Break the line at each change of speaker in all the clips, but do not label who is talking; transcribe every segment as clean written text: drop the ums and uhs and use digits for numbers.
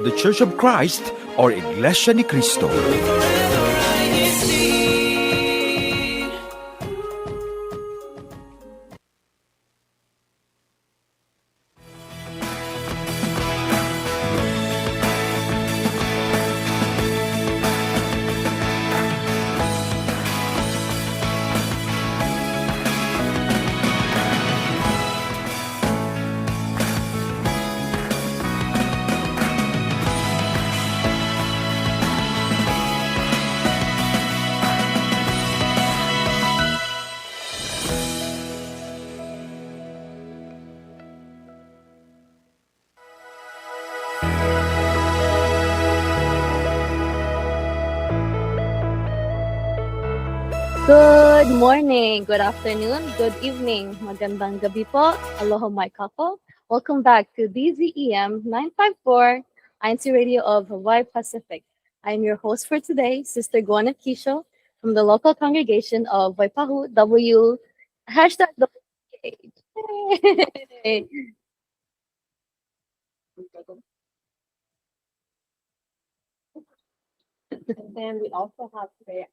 The Church of Christ or Iglesia ni Cristo.
Good morning, good afternoon, good evening. Magandang gabi po. Aloha my couple. Welcome back to DZEM 954, INCRadio of Hawaii-Pacific. I'm your host for today, Sister Guana Kisho from the local congregation of Waipahu W hashtag WH. Yay.
And then we also have today.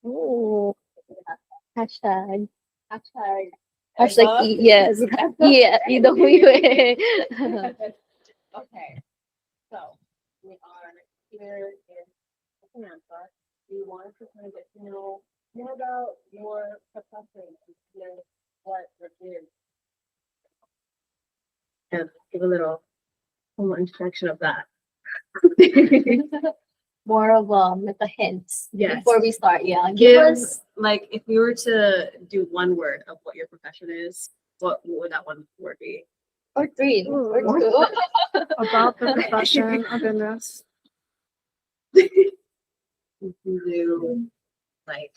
Ooh. Hashtag.
Hashtag.
Yes. Yeah, EWA.
Okay, so we are here in Atlanta. We wanted to kind of get to know more about your profession and hear what it is. And give a little introduction of that.
More of like a hint
Yes.
before we start. Yeah,
Give us, like, if we were to do one word of what your profession is, what would that one word be?
or three or
Ooh.
two.
About the profession of goodness.
You can do, like,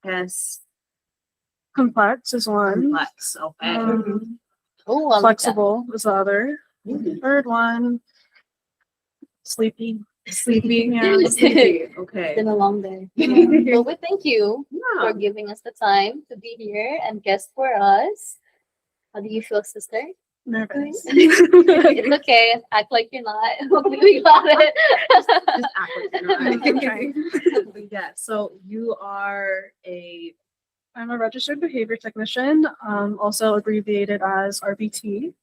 yes,
Complex is one.
complex. Okay.
Oh, I like that.
Flexible is the other. Third one, sleepy.
Sleepy.
Yeah.
Sleepy.
It's
Okay.
been a long day.
Yeah.
But we thank you for giving us the time to be here and guest for us. How do you feel, sister?
Nervous.
It's okay. Act like you're not. We got it.
Just act like you're not.
Okay.
Yeah. So you are
I'm a registered behavior technician, also abbreviated as RBT.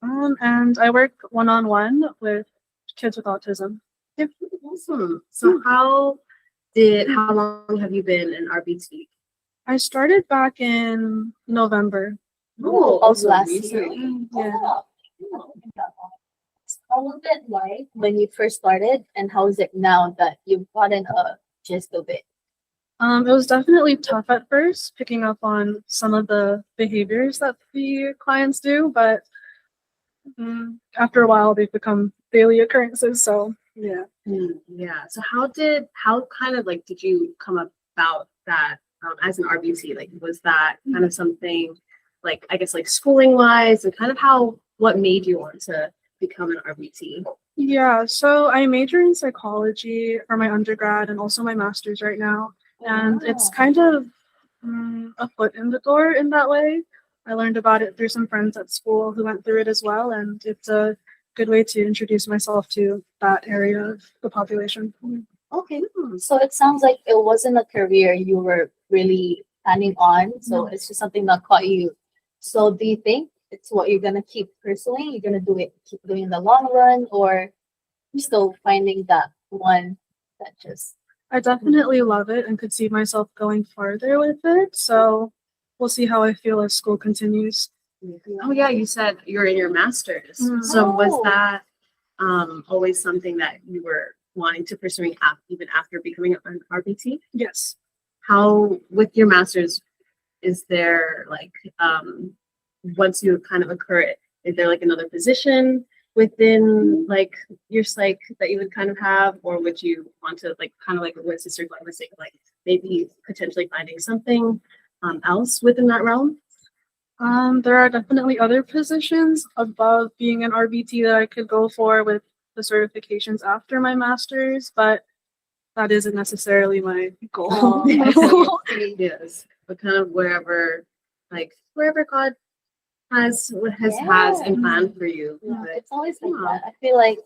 And I work one-on-one with kids with autism.
awesome. So how long have you been in RBT?
I started back in November.
Oh,
Of last year.
recently.
Yeah.
Oh. How was it like when you first started, and how is it now that you've gotten a gist of it?
It was definitely tough at first, picking up on some of the behaviors that the clients do, but after a while, they've become daily occurrences. So, yeah.
Yeah. So how kind of like did you come about that as an RBT? Like, was that kind of something like, I guess, like schooling wise, and kind of what made you want to become an RBT?
Yeah, so I major in psychology for my undergrad and also my master's right now. And it's kind of a foot in the door in that way. I learned about it through some friends at school who went through it as well, and it's a good way to introduce myself to that area of the population.
Okay, so it sounds like it wasn't a career you were really planning on, so it's just something that caught you. So do you think it's what you're gonna keep pursuing? You're gonna keep doing in the long run, or you're still finding that one that just
I definitely love it and could see myself going farther with it. So we'll see how I feel as school continues.
Oh yeah, you said you're in your master's. So was
Oh.
that always something that you were wanting to pursue even after becoming an RBT?
Yes.
How with your master's, is there like once you kind of occur it, is there like another position within like your psych that you would kind of have, or would you want to like kind of like what Sister Glenn was saying, like maybe potentially finding something else within that realm?
There are definitely other positions above being an RBT that I could go for with the certifications after my master's, but that isn't necessarily my goal.
Oh, I see.
Yes, but kind of wherever God has and planned for you.
Yeah,
But
it's always like
yeah.
that. I feel like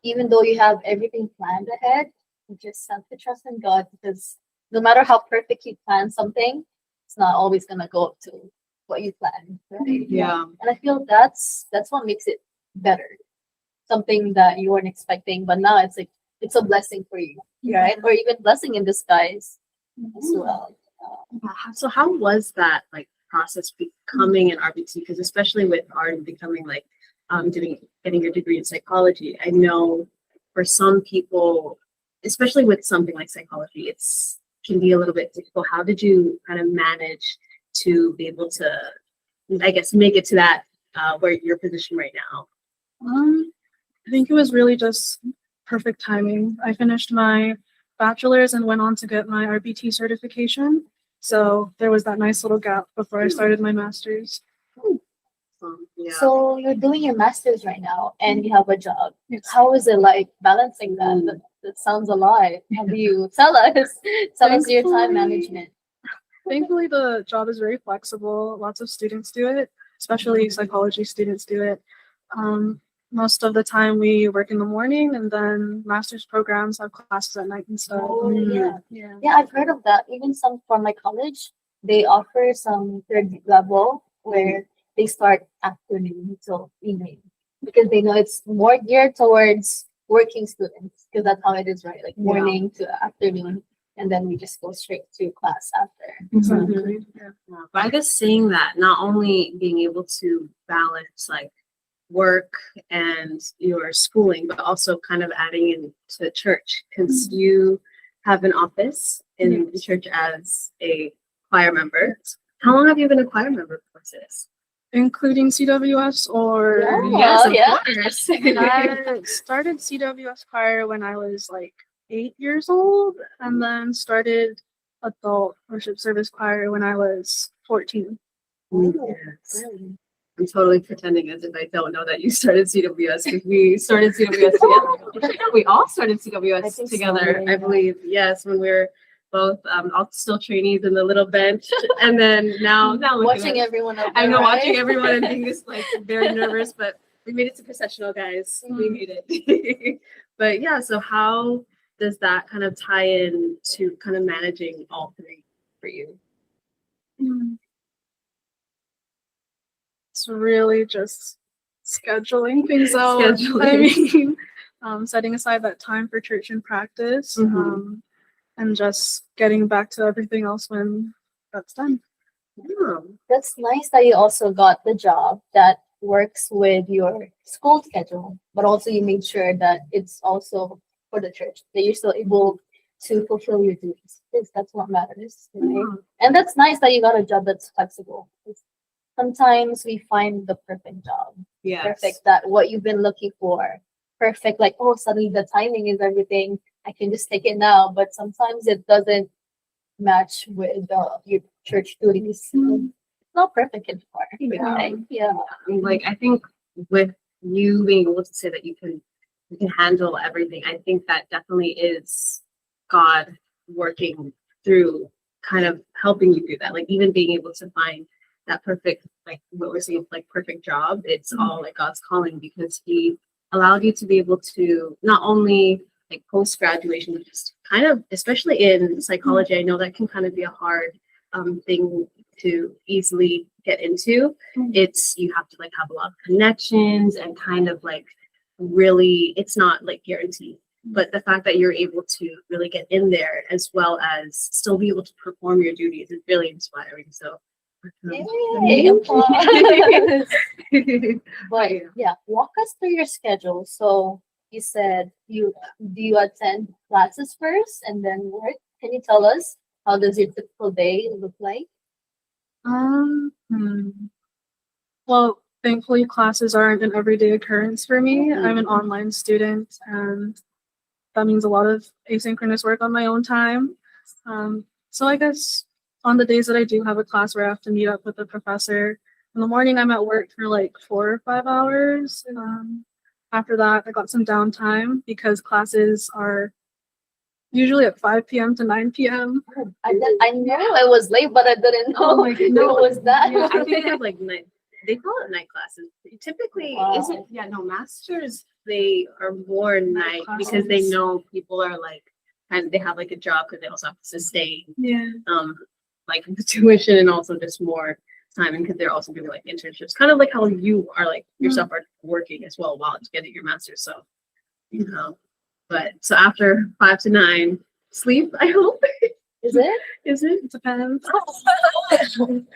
even though you have everything planned ahead, you just have to trust in God because no matter how perfect you plan something, it's not always gonna go up to what you planned, right?
Yeah.
And I feel that's what makes it better. Something that you weren't expecting, but now it's like it's a blessing for you, right? Or even blessing in disguise as well.
So how was that like process becoming an RBT? Because especially with art becoming like getting your degree in psychology, I know for some people, especially with something like psychology, it's can be a little bit difficult. How did you kind of manage to be able to, I guess, make it to that where your position right now?
I think it was really just perfect timing. I finished my bachelor's and went on to get my RBT certification. So there was that nice little gap before I started my master's.
Yeah.
So you're doing your master's right now and you have a job. How is it like balancing that? That sounds a lot. How do you tell us? Tell us your time management.
Thankfully, the job is very flexible. Lots of students do it, especially psychology students do it. Most of the time, we work in the morning, and then master's programs have classes at night and stuff.
Oh, yeah.
Yeah.
Yeah, I've heard of that. Even some from my college, they offer some third level where they start afternoon till evening because they know it's more geared towards working students because that's how it is, right? Like morning to afternoon, and then we just go straight to class after.
Exactly. Yeah.
Yeah, but I guess saying that, not only being able to balance like work and your schooling, but also kind of adding into church because you have an office in the church as a choir member. How long have you been a choir member before this?
Including CWS or
Yes,
Of course.
I started CWS choir when I was like 8 years old, and then started adult worship service choir when I was 14.
Yes. I'm totally pretending as if I don't know that you started CWS because we started CWS together. We all started
I
CWS
think
together,
so,
I believe. Yes, when we were both all still trainees in the little bench, and then now look at
Watching
us.
everyone up
I
there,
know,
right?
watching everyone and being this like very nervous, but we made it to processional, guys. We made it. But yeah, so how does that kind of tie in to kind of managing all three for you?
It's really just scheduling things out.
Scheduling.
I mean, setting aside that time for church and practice,
Mhm.
and just getting back to everything else when that's done.
Yeah.
That's nice that you also got the job that works with your school schedule, but also you made sure that it's also for the church, that you're still able to fulfill your duties. Because that's what matters, right? And that's nice that you got a job that's flexible. 'Cause sometimes we find the perfect job,
Yes.
perfect that what you've been looking for, perfect like oh suddenly the timing is everything. I can just take it now, but sometimes it doesn't match with your church duties. It's not perfect anymore. Right? Yeah.
Like I think with you being able to say that you can handle everything, I think that definitely is God working through kind of helping you do that. Like even being able to find that perfect, like what we're saying, like perfect job, it's all like God's calling because He allowed you to be able to not only like post graduation, but just kind of, especially in psychology, I know that can kind of be a hard thing to easily get into. It's you have to like have a lot of connections and kind of like really, it's not like guaranteed. But the fact that you're able to really get in there as well as still be able to perform your duties is really inspiring. So
Yay, applause. But yeah, walk us through your schedule. So you said you attend classes first and then work. Can you tell us how does your typical day look like?
Well, thankfully, classes aren't an everyday occurrence for me. I'm an online student, and that means a lot of asynchronous work on my own time. So I guess on the days that I do have a class where I have to meet up with the professor, in the morning I'm at work for like 4 or 5 hours. After that, I got some downtime because classes are usually at 5 p.m. to 9 p.m.
I know I was late, but I didn't know it was that.
Yeah, I think they have like night. They call it night classes. Typically,
Wow.
isn't yeah no masters. They are more night because they
classes.
know people are like and they have like a job because they also have to sustain
Yeah.
like the tuition and also just more time and because they're also doing like internships, kind of like how you are like yourself are working as well while getting your master's. So you know, but so after 5 to 9, sleep. I hope
Is it?
is it?
It depends.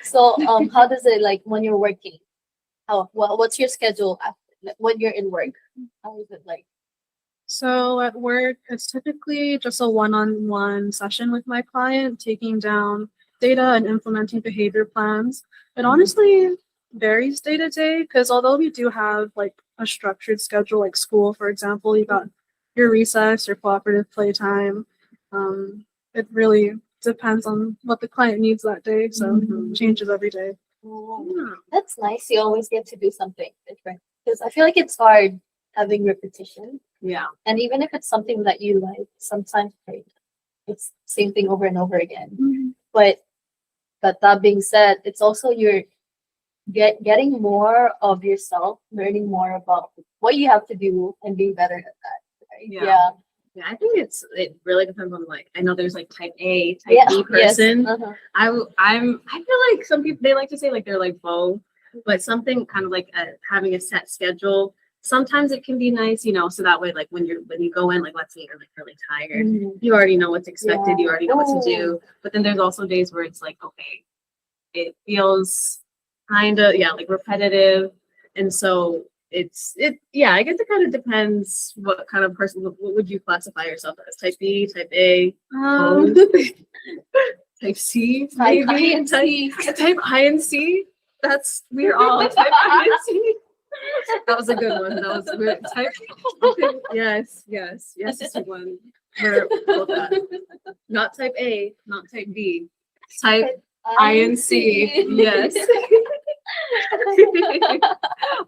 So how does it like when you're working? What's your schedule after, when you're in work? How is it like?
So at work, it's typically just a one-on-one session with my client, taking down data and implementing behavior plans. It honestly varies day to day because although we do have like a structured schedule, like school, for example, you got your recess, your cooperative playtime. It really depends on what the client needs that day, so it changes every day.
Oh, that's nice. You always get to do something different because I feel like it's hard having repetition,
Yeah.
and even if it's something that you like, sometimes like, it's same thing over and over again. But that being said, it's also you're getting more of yourself, learning more about what you have to do, and being better at that. Right?
Yeah. Yeah, I think it really depends on like I know there's like type A, type
Yeah,
B person.
Yes. Uh-huh.
I feel like some people they like to say like they're like both, but something kind of like having a set schedule. Sometimes it can be nice, you know, so that way like when you go in, like let's say you're like really tired, you already know what's expected, you already know what to do. But then there's also days where it's like, okay, it feels kind of like repetitive, and so I guess it kind of depends what kind of person. What would you classify yourself as? Type B, type A, type C,
Type
maybe?
I and C.
Type I and C. We're all type I and C. That was a good one. That was weird. Type. Yes, this is one. We're both that. Not type A, not type B. Type I and C. Yes.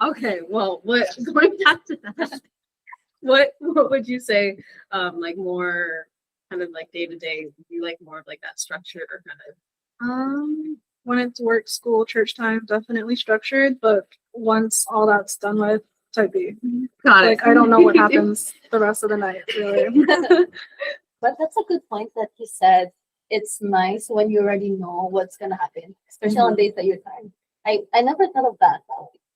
Okay. Well, going back to that, what would you say? Like more kind of like day to day. You like more of like that structure or kind of.
When it's work, school, church time, definitely structured. But once all that's done with, type B.
Got it.
Like I don't know what happens the rest of the night, really.
But that's a good point that you said. It's nice when you already know what's gonna happen, especially on days that you're tired. I never thought of that,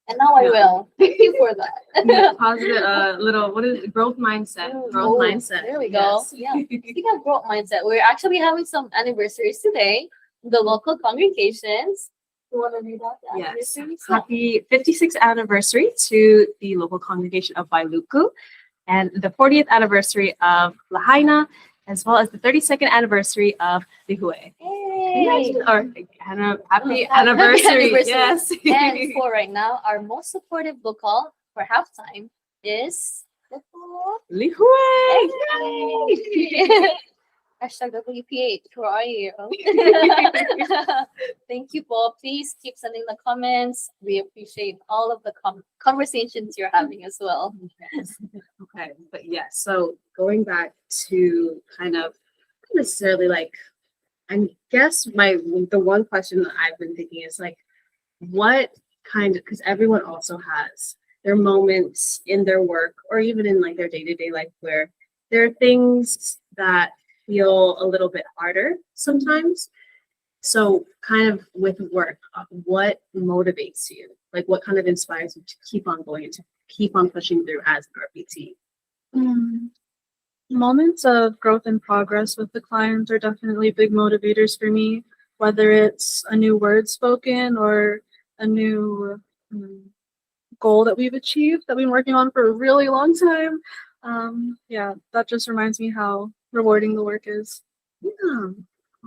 and now I will. Thank you for that.
Positive, little what is it? Growth mindset? Growth mindset.
There we go.
Yes.
Yeah. Speaking of growth mindset, we're actually having some anniversaries today. The local congregations. You want to read out the
Yes.
anniversaries?
Happy 56th anniversary to the local congregation of Wailuku and the 40th anniversary of Lahaina, as well as the 32nd anniversary of Lihue.
Yay!
Or happy anniversary. Yes.
And for right now, our most supportive local for halftime is
Lihue.
Yay! Hashtag WPH, who are you? Thank you, Paul. Please keep sending the comments. We appreciate all of the conversations you're having as well.
Okay, but yes, so going back to kind of not necessarily like, I guess the one question that I've been thinking is like, what kind of, because everyone also has their moments in their work or even in like their day-to-day life where there are things that feel a little bit harder sometimes. So kind of with work, what motivates you? Like what kind of inspires you to keep on going, to keep on pushing through as an RPT?
Moments of growth and progress with the clients are definitely big motivators for me, whether it's a new word spoken or a new goal that we've achieved that we've been working on for a really long time. That just reminds me how rewarding the work is.
Yeah,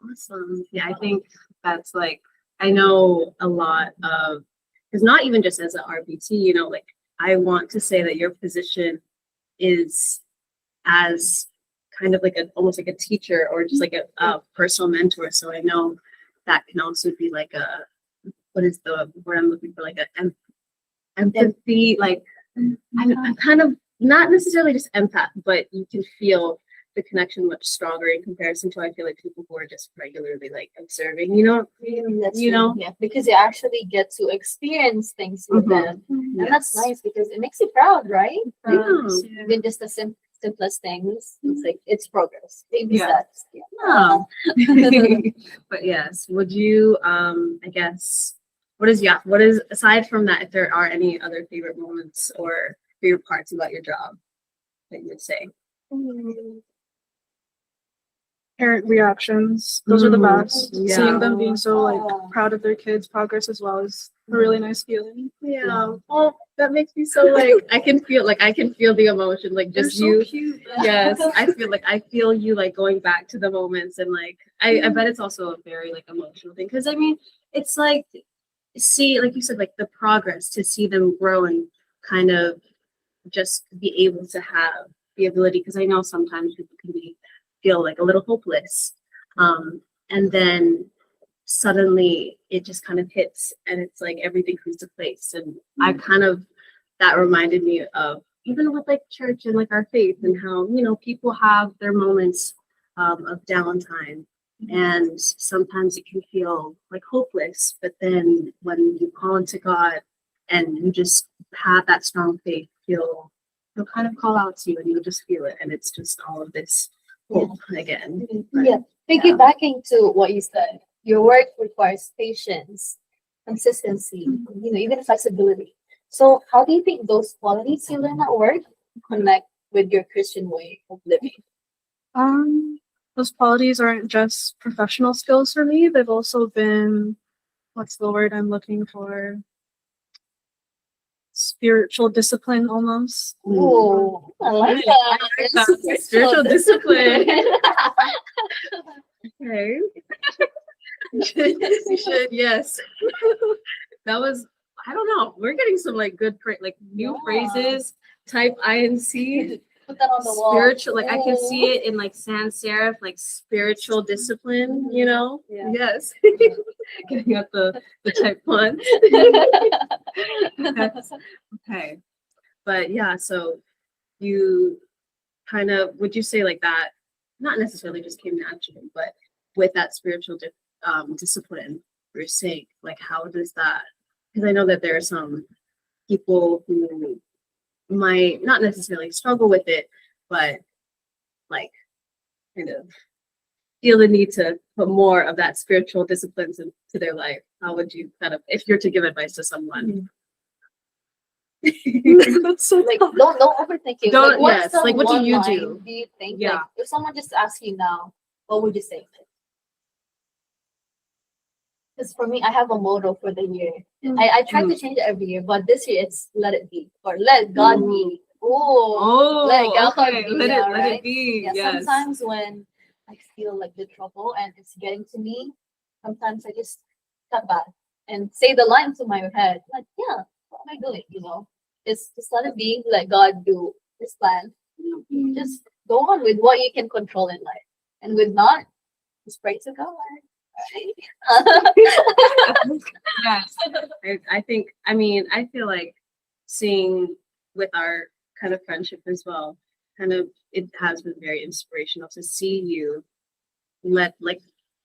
awesome. Yeah, I think that's like, I know a lot of, because not even just as an RPT, you know, like I want to say that your position is as kind of like almost like a teacher or just like a personal mentor. So I know that can also be like what is the word I'm looking for? Like empathy, like I'm kind of not necessarily just empath, but you can feel the connection much stronger in comparison to I feel like people who are just regularly like observing, you know,
That's
you
true,
know.
yeah, because you actually get to experience things with
Mhm.
them,
Mhm.
and that's
Yes.
nice because it makes you proud, right?
Yeah.
Even just the simplest things, it's like it's progress, baby
Yeah.
steps.
Yeah. But yes, would you I guess what is aside from that, if there are any other favorite moments or favorite parts about your job that you would say?
Parent reactions, those are the best.
Yeah.
Seeing them being so like
Oh.
proud of their kids' progress as well is a really nice feeling.
Yeah. Oh, that makes me so like I can feel the emotion, like
They're
just
so
you.
cute.
Yes, I feel you like going back to the moments and like I bet it's also a very like emotional thing because I mean it's like see like you said like the progress to see them grow and kind of just be able to have the ability because I know sometimes people can feel like a little hopeless, and then suddenly it just kind of hits and it's like everything comes to place and I kind of that reminded me of even with like church and like our faith and how you know people have their moments of downtime and sometimes it can feel like hopeless but then when you call into God and you just have that strong faith he'll kind of call out to you and you'll just feel it and it's just all of this hope again.
Yeah, piggybacking to what you said, your work requires patience, consistency, even flexibility. So, how do you think those qualities you learn at work connect with your Christian way of living?
Those qualities aren't just professional skills for me. They've also been, what's the word I'm looking for? Spiritual discipline almost.
Oh, I like that.
That. Spiritual discipline. Okay. You should, yes. That was, I don't know. We're getting some like good, like new
Yeah.
phrases. Type INC.
Put that on the wall.
Spiritual, like I can see it in like sans serif, like spiritual discipline. You know.
Yeah.
Yes. Getting out the type font. Okay. But yeah, so you kind of would you say like that not necessarily just came naturally but with that spiritual discipline for your sake like how does that because I know that there are some people who might not necessarily struggle with it but like kind of feel the need to put more of that spiritual disciplines into their life. How would you kind of if you're to give advice to someone?
That's so
Like,
tough.
don't overthink it.
Don't-
Like, what's
yes,
the
like, what do
one
you
line
do?
Do you think?
Yeah.
Like, if someone just asks you now, what would you say? Because for me, I have a motto for the year. I try to change it every year, but this year it's let it be or let God be.
Oh,
let God
okay.
be.
Let
Yeah,
it
right?
be.
Yeah,
Yes.
sometimes when I feel like the trouble and it's getting to me, sometimes I just cut back and say the line to my head, like, yeah, what am I doing? Just let it be, let God do his plan. Just go on with what you can control in life. And with not, just pray to God. Right?
Yes. I think, I mean, I feel like seeing with our kind of friendship as well, kind of, it has been very inspirational to see you let, like,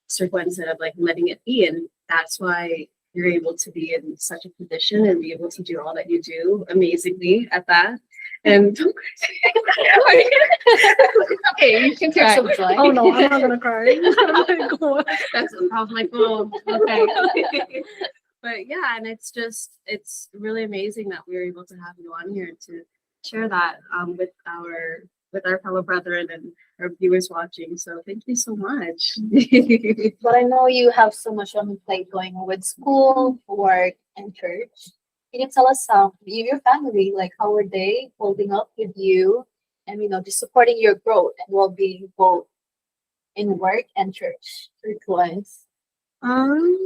Sir Gwen said, of like letting it be. And that's why you're able to be in such a position and be able to do all that you do amazingly at that. And okay, you can cry.
Some joy.
Oh no, I'm not gonna cry.
That's the problem with my phone. Okay. But yeah, and it's really amazing that we were able to have you on here to share that with our fellow brethren and our viewers watching. So thank you so much.
But I know you have so much on your plate going on with school, work, and church. Can you tell us your family, like how are they holding up with you and just supporting your growth and well-being both in work and church wise?
I'll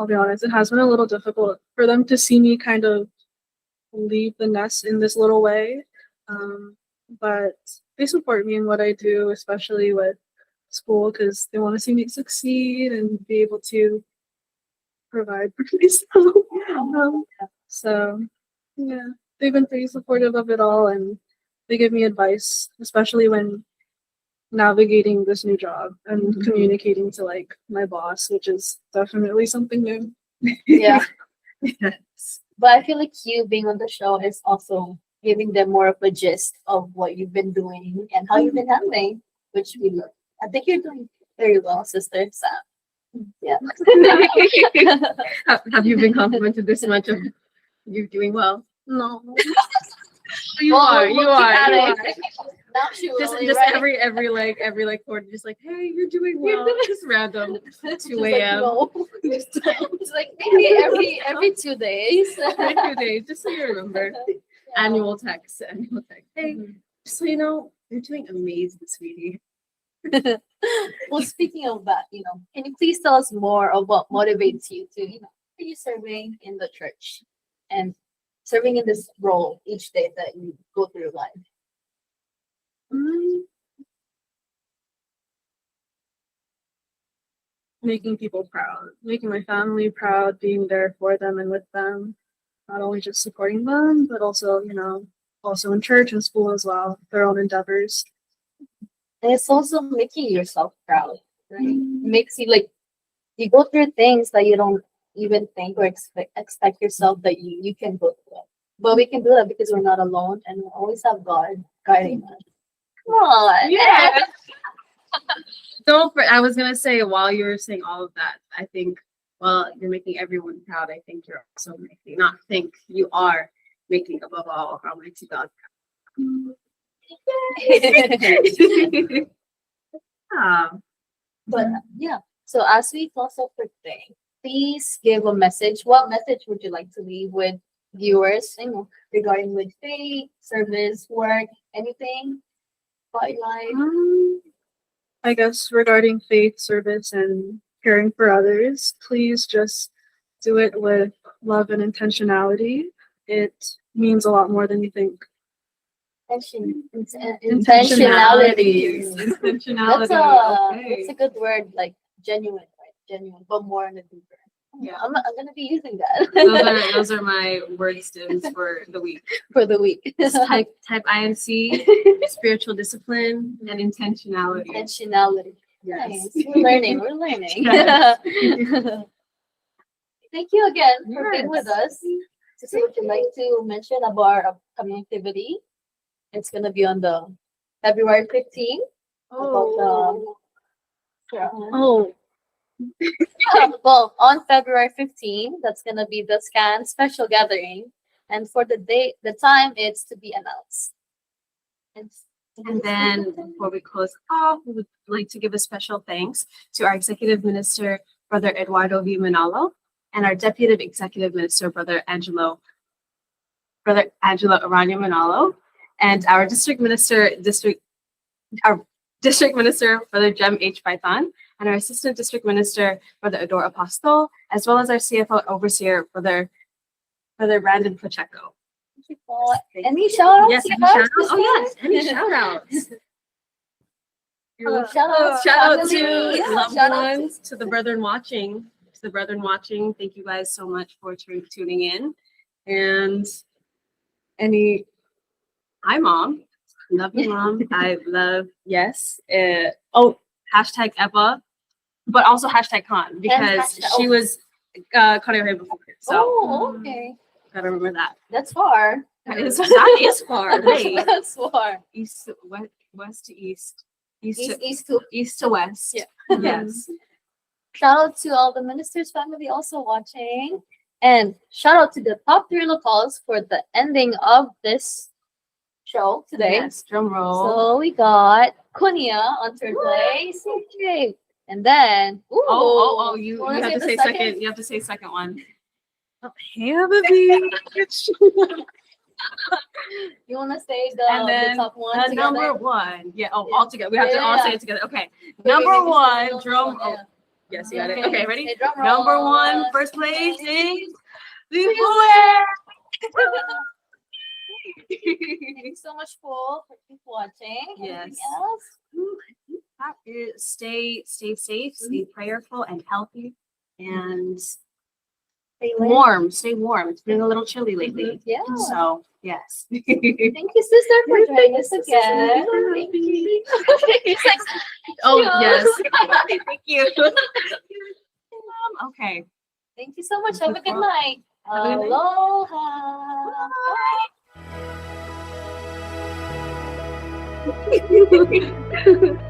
be honest, it has been a little difficult for them to see me kind of leave the nest in this little way. But they support me in what I do, especially with school, because they want to see me succeed and be able to provide for myself. So yeah, they've been pretty supportive of it all, and they give me advice, especially when navigating this new job and communicating to like my boss, which is definitely something new.
Yeah.
Yes.
But I feel like you being on the show is also giving them more of a gist of what you've been doing and how you've been handling, which we love. I think you're doing very well, sister Sam. Yeah.
Have you been complimented this much of you doing well?
No.
You
Well,
are.
we'll
You
keep
are.
at
You
it.
are.
Now she will
Just
only
just
write.
every quarter, just like, hey, you're doing well. Just random.
Just
2
like,
a.m.
no. It's like maybe every 2 days.
Every 2 days, just so you remember. Annual text. Hey, just so you know, you're doing amazing, sweetie.
Well, speaking of that, can you please tell us more of what motivates you to, continue serving in the church and serving in this role each day that you go through your life?
Making people proud, making my family proud, being there for them and with them, not only just supporting them, but also, also in church and school as well, their own endeavors.
And it's also making yourself proud, right? It makes you like you go through things that you don't even think or expect yourself that you can go through it. But we can do that because we're not alone and we always have God guiding us. Come on.
Yeah. I was gonna say while you were saying all of that, I think while you're making everyone proud, I think you're also you are making above all Almighty God proud. Ah.
But yeah, so as we close up for today, please give a message. What message would you like to leave with viewers, regarding with faith, service, work, anything about your life?
I guess regarding faith, service, and caring for others, please just do it with love and intentionality. It means a lot more than you think.
Intentionality.
Intentionality.
That's a good word, like genuine, right? Genuine, but more in a deeper.
Yeah.
I'm gonna be using that.
Those are my word stems for the week.
For the week.
Just type INC, spiritual discipline, and intentionality.
Intentionality.
Yes.
Nice. We're learning.
Yes.
Thank you again for being
Yes.
with us. So would you like to mention about our upcoming activity? It's gonna be on the February 15th.
Oh.
Well, on February 15th, that's gonna be the SCAN special gathering, and for the date, the time, it's to be announced.
And then before we close off, we would like to give a special thanks to our Executive Minister, Brother Eduardo V. Manalo, and our Deputy Executive Minister, Brother Angelo Aranya Manalo, and our District Minister, Brother Jem H. Python, and our Assistant District Minister, Brother Ador Apostol, as well as our CFO Overseer, Brother Brandon Pacheco.
Any shout outs?
Yes, any shout outs? Oh yes, any shout outs. Shout out to loved ones, to the brethren watching. Thank you guys so much for tuning in. And hi mom. Love you, mom. I love, yes. Hashtag Eva, but also hashtag Khan because she was Korea before. So
okay.
Gotta remember that.
That's far.
That is far. Wait.
That's far.
West to east.
East
To west.
Yeah.
Yes.
Shout out to all the ministers family also watching. And shout out to the top 3 locals for the ending of this show today.
Yes, drum roll.
So we got Kunia on third place. Okay. And then
You have to say second. You have to say second one.
Hey, baby.
You want to say
And then
the top one
the
together?
number one. Yeah. All together. We have to all say it together. Okay.
Wait,
Number
maybe
one,
still-
drum.
yeah.
Yes, you got it. Okay, ready?
Okay, drum roll.
Number one, first place is the
Thank you so much for watching.
Yes.
Anything else?
Stay safe, stay prayerful and healthy, and warm. Stay warm. It's been a little chilly lately.
Yeah.
So yes.
Thank you, sister, for joining us again. Thank you.
Oh yes. Thank you. Okay.
Thank you so much. Have a good night.
Have a good night.
Aloha.
Bye.